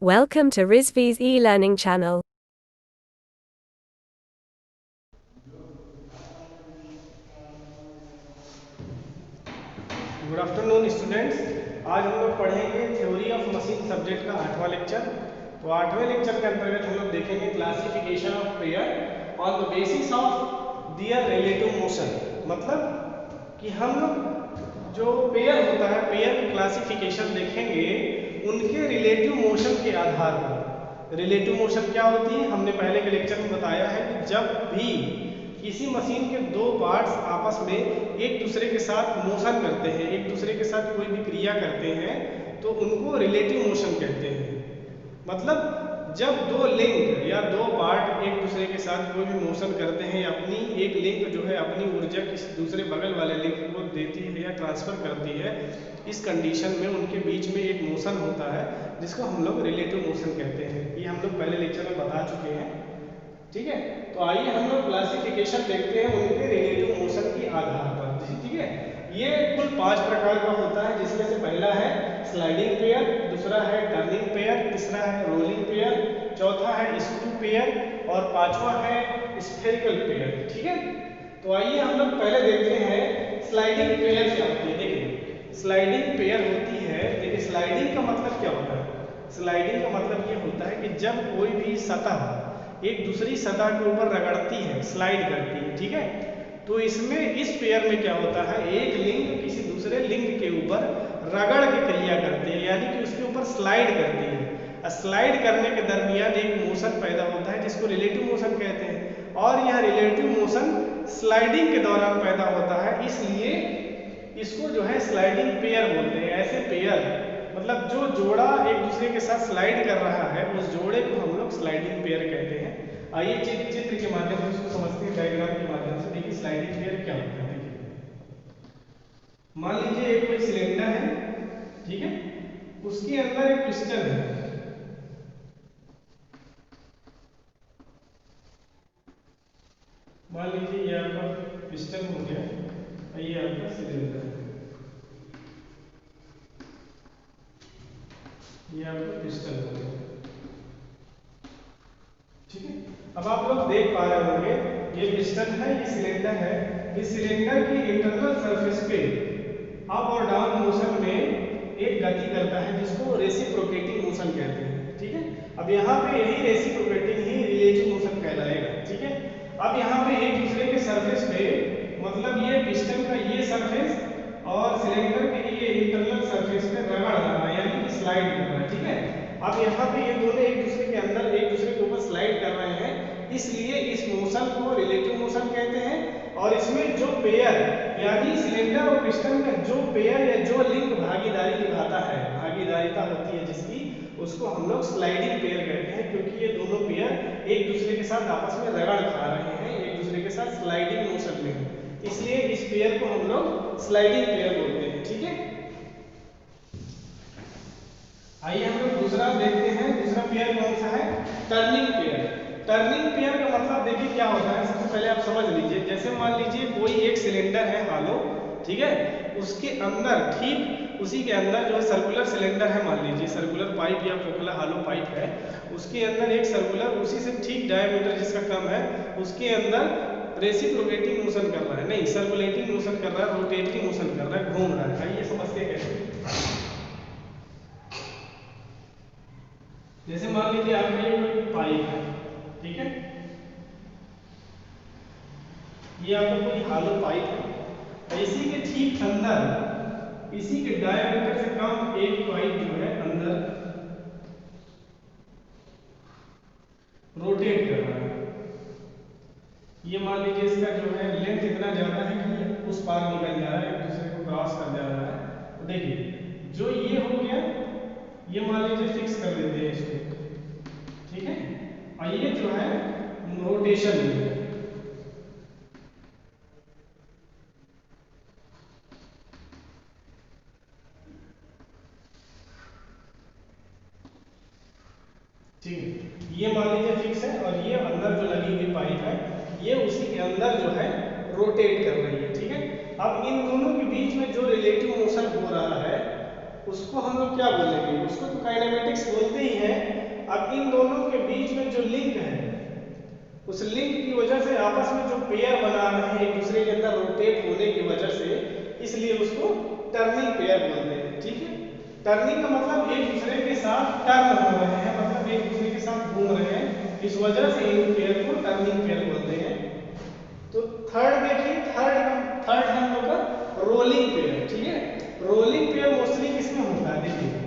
Welcome to Rizvi's e-learning channel. Good afternoon students. आज हम लोग पढ़ेंगे थ्योरी ऑफ मशीन सब्जेक्ट का 8वां लेक्चर। तो 8वें लेक्चर के अंतर्गत हम लोग देखेंगे classification of pair on the basis of their relative motion. मतलब कि हम लोग जो पेयर होता है, पेयर की क्लासिफिकेशन देखेंगे उनके रिलेटिव मोशन के आधार पर। रिलेटिव मोशन क्या होती है, हमने पहले के लेक्चर में बताया है कि जब भी किसी मशीन के दो पार्ट्स आपस में एक दूसरे के साथ मोशन करते हैं, एक दूसरे के साथ कोई भी क्रिया करते हैं, तो उनको रिलेटिव मोशन कहते हैं। मतलब जब दो लिंक या दो पार्ट एक दूसरे के साथ कोई भी मोशन करते हैं, अपनी एक लिंक जो है अपनी ऊर्जा किसी दूसरे बगल वाले लिंक को देती है या ट्रांसफर करती है, इस कंडीशन में उनके बीच में एक मोशन होता है जिसको हम लोग रिलेटिव मोशन कहते हैं। ये हम लोग पहले लेक्चर में बता चुके हैं, ठीक है। तो आइए हम लोग क्लासिफिकेशन देखते हैं उनके रिलेटिव मोशन के आधार पर, ठीक है। ये कुल 5 प्रकार का होता है, जिसमें से पहला है स्लाइडिंग पेयर, दूसरा है टर्निंग पेयर, तीसरा है रोलिंग पेयर, चौथा है स्क्रू पेयर और पांचवा है स्फेरिकल पेयर, ठीक है। तो आइए हम लोग पहले देखते हैं स्लाइडिंग पेयर क्या होती है। देखिए स्लाइडिंग पेयर होती है, देखिए स्लाइडिंग का मतलब क्या होता है। स्लाइडिंग का मतलब ये होता है कि जब कोई भी सतह एक दूसरी सतह के ऊपर रगड़ती है, स्लाइड करती है, ठीक है। तो इसमें इस पेयर में क्या होता है, एक लिंग किसी दूसरे लिंग के ऊपर रगड़ के क्रिया करती है, यानी कि उसके ऊपर स्लाइड करती है। स्लाइड करने के दरमियान एक मोशन पैदा होता है जिसको रिलेटिव मोशन कहते हैं, और यह रिलेटिव मोशन स्लाइडिंग के दौरान पैदा होता है, इसलिए इसको जो है स्लाइडिंग पेयर बोलते हैं। ऐसे पेयर मतलब जो जोड़ा एक दूसरे के साथ स्लाइड कर रहा है, उस जोड़े को हम लोग स्लाइडिंग पेयर कहते हैं। आइए चित्र के माध्यम से उसको समझते हैं, डायग्राम के माध्यम से। देखिए स्लाइडिंग पेयर क्या होता है। देखिए मान लीजिए एक कोई सिलेंडर है, ठीक है, उसके अंदर एक पिस्टन है। मान लीजिए ये आपका पिस्टन हो गया और ये आपका सिलेंडर है, ये आपका पिस्टन हो गया, ठीक है। अब आप लोग देख पा रहे होंगे ये पिस्टन है, ये सिलेंडर है। इस सिलेंडर की इंटरनल सरफेस पे अप और डाउन मोशन में एक गति करता है जिसको रेसिप्रोकेटिंग मोशन कहते हैं, ठीक है। अब यहाँ पे यही रेसिप्रोकेटिंग ही रिलेटिव मोशन कहलाएगा, ठीक है। अब यहाँ पे एक दूसरे के सरफेस पे मतलब ये पिस्टन का ये सरफेस और सिलेंडर के ये इंटरनल सरफेस पे रगड़ रहा है, यानी कि स्लाइड कर रहा है, ठीक है। अब यहाँ पे ये दोनों एक दूसरे के अंदर एक दूसरे के ऊपर स्लाइड कर रहे हैं, इसलिए इस मोशन को रिलेटिव मोशन कहते हैं। और इसमें जो पेयर यानी सिलेंडर और पिस्टन का जो पेयर या जो लिंक भागीदारी निभाता है, भागीदारिता होती है जिसकी, उसको हम लोग स्लाइडिंग पेयर कहते हैं, क्योंकि ये दोनों पेयर एक दूसरे के साथ आपस में रगड़ खा रहे हैं, एक दूसरे के साथ स्लाइडिंग मोशन में है, इसलिए इस पेयर को हम लोग स्लाइडिंग पेयर बोलते हैं, ठीक है। आइए हम लोग दूसरा देखते हैं, दूसरा पेयर कौन सा है, टर्निंग पेयर। टर्निंग पेयर का मतलब देखिए क्या होता है, सबसे पहले आप समझ लीजिए। जैसे मान लीजिए कोई एक सिलेंडर है हालो, ठीक है, उसके अंदर ठीक उसी के अंदर जो सर्कुलर सिलेंडर है, मान लीजिए सर्कुलर पाइप या फोकला हालो पाइप है, उसके अंदर एक सर्कुलर उसी से ठीक डायमीटर जिसका कम है, उसके अंदर रेसिप्रोकेटिंग मोशन कर रहा है, नहीं सर्कुलेटिंग मोशन कर रहा है, रोटेटिंग मोशन कर रहा है, घूम रहा है। आइए समझते हैं कैसे। जैसे मान लीजिए आपका ये कोई पाइप है, ठीक है, ये आपका कोई हालो पाइप है, इसी के ठीक अंदर इसी के डायमीटर से कम एक पाइप जो है अंदर रोटेट कर रहा है। ये मान लीजिए इसका जो है लेंथ इतना ज्यादा है कि उस पार निकल जा रहा है, एक दूसरे को क्रॉस कर जा रहा है। तो देखिए जो ये हो गया, ये मान लीजिए फिक्स कर देते हैं इसको, ठीक है, और ये जो है रोटेशन है, ठीक है। ये मान लीजिए फिक्स है और ये अंदर जो लगी हुई पाइप है ये उसी के अंदर जो है रोटेट कर रही है, ठीक है। अब इन दोनों के बीच में जो रिलेटिव मोशन हो रहा है उसको हम लोग क्या बोलेंगे, उसको तो काइनेमेटिक्स बोलते ही हैं। अब इन दोनों के बीच में जो लिंक है, उस लिंक की वजह से आपस में जो पेयर बना रहे हैं एक दूसरे के अंदर रोटेट होने की वजह से, इसलिए उसको टर्निंग पेयर बोलते हैं। ठीक है, टर्निंग का मतलब एक दूसरे के साथ टर्न हो रहे हैं, मतलब एक दूसरे के साथ घूम रहे हैं, इस वजह से इन पेयर को टर्निंग पेयर बोलते हैं। तो थर्ड देखिए, थर्ड है हम लोग का रोलिंग पेयर। ठीक है, रोलिंग पेयर मोस्टली किसमें होता है, देखिए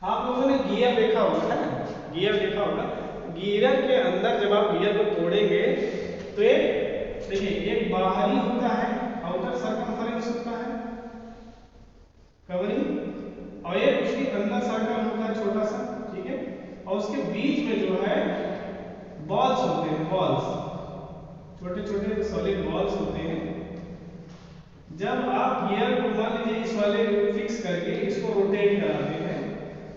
आप लोगों ने गियर देखा होगा, है ना, गियर देखा होगा। गियर के अंदर जब आप गियर को तोड़ेंगे तो एक देखिए, एक बाहरी होता है, आउटर सर्कमफेरेंस होता है कवरिंग, और एक उसके अंदर सर्कल होता है छोटा सा। ठीक है, और उसके बीच में जो है बॉल्स होते हैं, बॉल्स, छोटे छोटे सॉलिड बॉल्स होते हैं। जब आप गियर को मान लीजिए इस वाले फिक्स करके इसको रोटेट कराते हैं,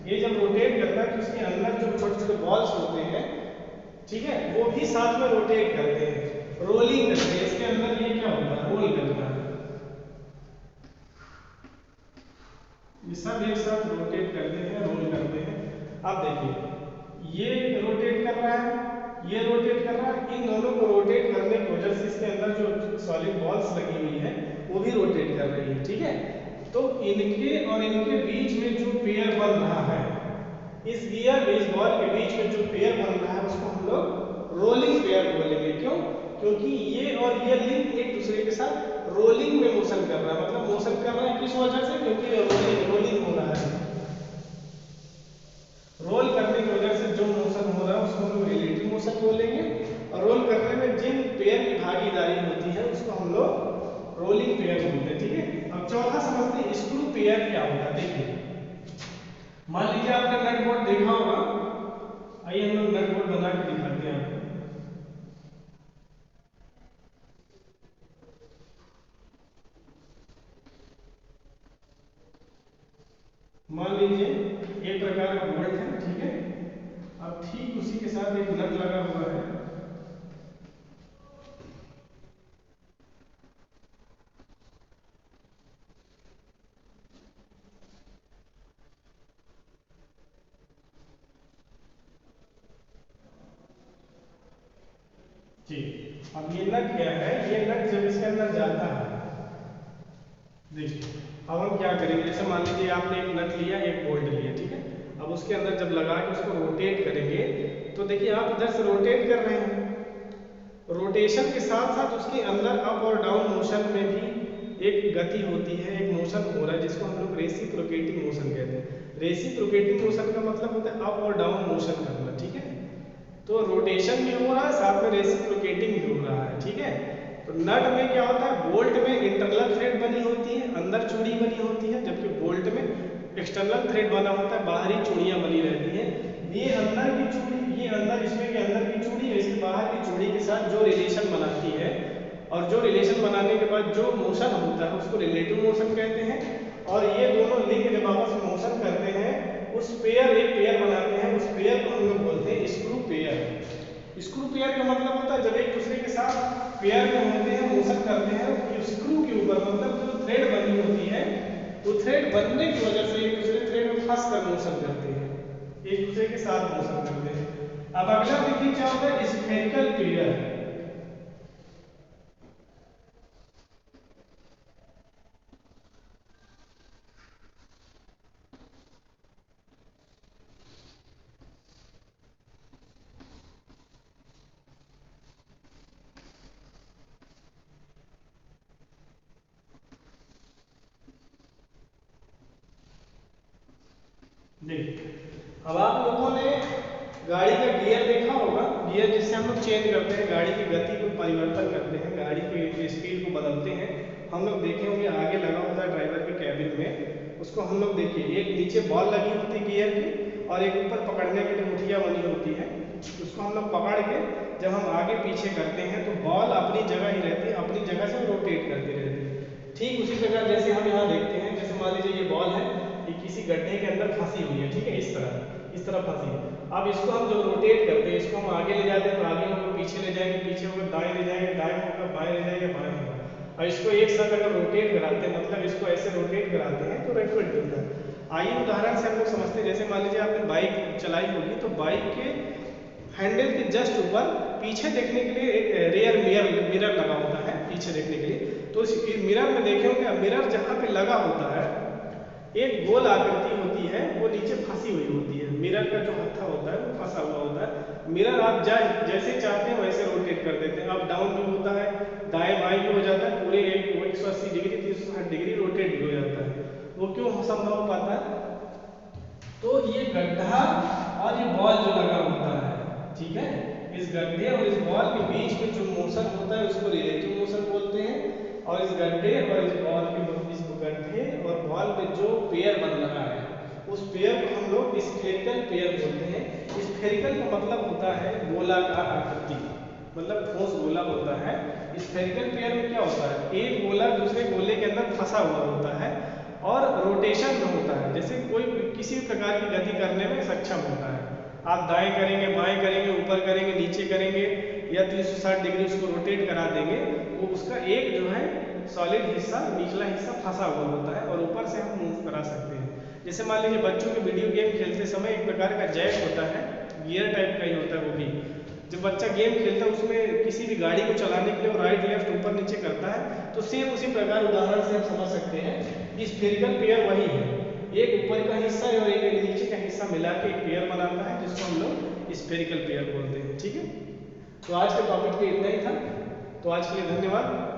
ये जब रोटेट करता है तो उसके अंदर जो छोटे छोटे बॉल्स होते हैं, ठीक है, वो भी साथ में रोटेट करते हैं, रोलिंग करते हैं। इसके अंदर ये क्या होता है, रोल करता है, ये सब एक साथ रोटेट करते हैं, रोल करते हैं। अब देखिए, ये रोटेट कर रहा है, ये रोटेट कर रहा है, इन दोनों को रोटेट करने की वजह से इसके अंदर जो सॉलिड बॉल्स लगी हुई है वो भी रोटेट कर रही है। ठीक है, तो इनके और इनके बीच में जो पेयर बन रहा है, इस गियर इस बॉल के बीच में जो पेयर बन रहा है उसको हम लोग रोलिंग पेयर बोलेंगे। क्यों? क्योंकि ये और ये लिंक एक दूसरे के साथ रोलिंग में मोशन कर रहा है, मतलब मोशन कर रहा है किस वजह से, क्योंकि रोलिंग हो रहा है। रोल करने की वजह से जो मोशन हो रहा है उसको हम लोग रिलेटिव मोशन बोलेंगे, और रोल करने में जिन पेयर की भागीदारी होती है उसको हम लोग रोलिंग पेयर बोलते हैं। ठीक है, अब चौथा समझते हैं स्क्रू पेयर क्या होता है। देखिए, मान लीजिए आपने नट बोल्ट देखा होगा, आइए हम लोग नट बोल्ट बना के दिखाते हैं आपको। मान लीजिए एक प्रकार का बोल्ट है, ठीक है, अब ठीक उसी के साथ एक नट लगा हुआ है। जी, अब ये नट क्या है, ये नट जब इसके अंदर जाता है, देखिए अब हम क्या करेंगे, जैसे मान लीजिए आपने एक नट लिया, एक बोल्ट लिया, ठीक है, अब उसके अंदर जब लगा के उसको रोटेट करेंगे तो देखिए आप इधर से रोटेट कर रहे हैं, रोटेशन के साथ साथ उसके अंदर अप और डाउन मोशन में भी एक गति होती है, एक मोशन हो रहा है जिसको हम लोग रेसिप्रोकेटिंग मोशन कहते हैं। रेसिप्रोकेटिंग मोशन का मतलब होता है अप और डाउन मोशन करना। ठीक है, तो रोटेशन भी हो रहा है, साथ में रेसिप्रोकेटिंग भी हो रहा है। ठीक है, तो नट में क्या होता है, बोल्ट में इंटरनल थ्रेड बनी होती है, अंदर चूड़ी बनी होती है, जबकि बोल्ट में एक्सटर्नल थ्रेड बना होता है, बाहरी चूड़ियां बनी रहती हैं। ये अंदर की चूड़ी, ये अंदर इसमें के अंदर की चूड़ी है, इसके बाहर की चूड़ी के साथ जो रिलेशन बनाती है, और जो रिलेशन बनाने के बाद जो मोशन होता है उसको रिलेटिव मोशन कहते हैं। और ये दोनों लिंक जब आपस में मोशन करते हैं, उस पेयर एक पेयर बनाते हैं, उस पेयर को हम लोग बोलते हैं स्क्रू पेयर। स्क्रू पेयर का मतलब होता है जब एक दूसरे के साथ पेयर में होते हैं, मोशन करते हैं, स्क्रू के ऊपर मतलब जो थ्रेड बनी होती है, तो थ्रेड बनने की वजह से एक दूसरे थ्रेड में फंस कर मोशन करते हैं, एक दूसरे के साथ मोशन करते हैं। अब अगला देखिए क्या होता है, स्फेरिकल पेयर। देखिए, अब आप लोगों ने गाड़ी का गियर देखा होगा, गियर जिससे हम लोग चेंज करते हैं, गाड़ी की गति को परिवर्तन करते हैं, गाड़ी की स्पीड को बदलते हैं। हम लोग देखे होंगे आगे लगा होता है ड्राइवर के कैबिन में, उसको हम लोग देखिए एक नीचे बॉल लगी होती है गियर की, और एक ऊपर पकड़ने के लिए मुठिया बनी होती है, उसको हम लोग पकड़ के जब हम आगे पीछे करते हैं तो बॉल अपनी जगह ही रहती है, अपनी जगह से रोटेट करती रहती है। ठीक उसी प्रकार जैसे हम यहाँ देखते हैं, जैसे मान लीजिए ये बॉल है, ये किसी गड्ढे के अंदर फंसी हुई है, ठीक है, इस तरह फंसी है। अब इसको हम जो रोटेट करते हैं, इसको हम आगे ले जाते हैं तो आगे होकर पीछे ले जाएंगे, पीछे होकर दाएं ले जाएंगे, दाएं होकर बाएं ले जाएंगे, बाएं होगा। और इसको एक साथ अगर रोटेट कराते हैं, मतलब इसको ऐसे रोटेट कराते हैं तो रेक्ट मिलता है। आइए उदाहरण से हम लोग समझते हैं। जैसे मान लीजिए आपने बाइक चलाई होगी, तो बाइक के हैंडल के जस्ट ऊपर पीछे देखने के लिए एक रेयर मिरर लगा होता है पीछे देखने के लिए। तो इस मिरर में देखे होंगे, मिरर जहाँ पे लगा होता है एक गोल आकृति होती है, वो नीचे फंसी हुई होती है। मिरर का जो हत्था होता है वो फंसा हुआ होता है। मिरर आप जैसे चाहते हैं वैसे रोटेट कर देते हैं। अप डाउन भी होता है, दाएं बाएं भी हो जाता है, पूरे 180 डिग्री 360 डिग्री रोटेट भी हो जाता है। वो क्यों संभव हो पाता है? तो ये गड्ढा और ये बॉल जो लगा होता है, ठीक है, इस गड्ढे और इस बॉल के बीच में जो मोशन होता है उसको रिलेटिव मोशन बोलते हैं। और इस गड्ढे और इस बॉल के इस गड्ढे और बॉल में जो पेयर बन रहा है उस पेयर को हम लोग स्फेरिकल पेयर बोलते हैं। स्फेरिकल का मतलब होता है गोलाकार आकृति, मतलब ठोस गोला होता है। स्फेरिकल पेयर में क्या होता है, एक गोला दूसरे गोले के अंदर फंसा हुआ होता है और रोटेशन में होता है। जैसे कोई किसी प्रकार की गति करने में सक्षम होता है, आप दाएं करेंगे, बाएं करेंगे, ऊपर करेंगे, नीचे करेंगे या 360 डिग्री उसको रोटेट करा देंगे, वो उसका एक जो है सॉलिड हिस्सा, निचला हिस्सा फंसा हुआ होता है और ऊपर से हम मूव करा सकते हैं। जैसे मान लीजिए बच्चों के वीडियो गेम खेलते समय एक प्रकार का जैक होता है, गियर टाइप का ही होता है वो भी। जब बच्चा गेम खेलता है उसमें किसी भी गाड़ी को चलाने के लिए वो राइट लेफ्ट ऊपर नीचे करता है, तो सेम उसी प्रकार उदाहरण से हम समझ सकते हैं कि स्फेरिकल पेयर वही है, एक ऊपर का हिस्सा और एक नीचे का हिस्सा मिला के एक पेयर बनाता है जिसको हम लोग स्फेरिकल पेयर बोलते हैं। ठीक है, तो आज के टॉपिक पे इतना ही था। तो आज के लिए धन्यवाद।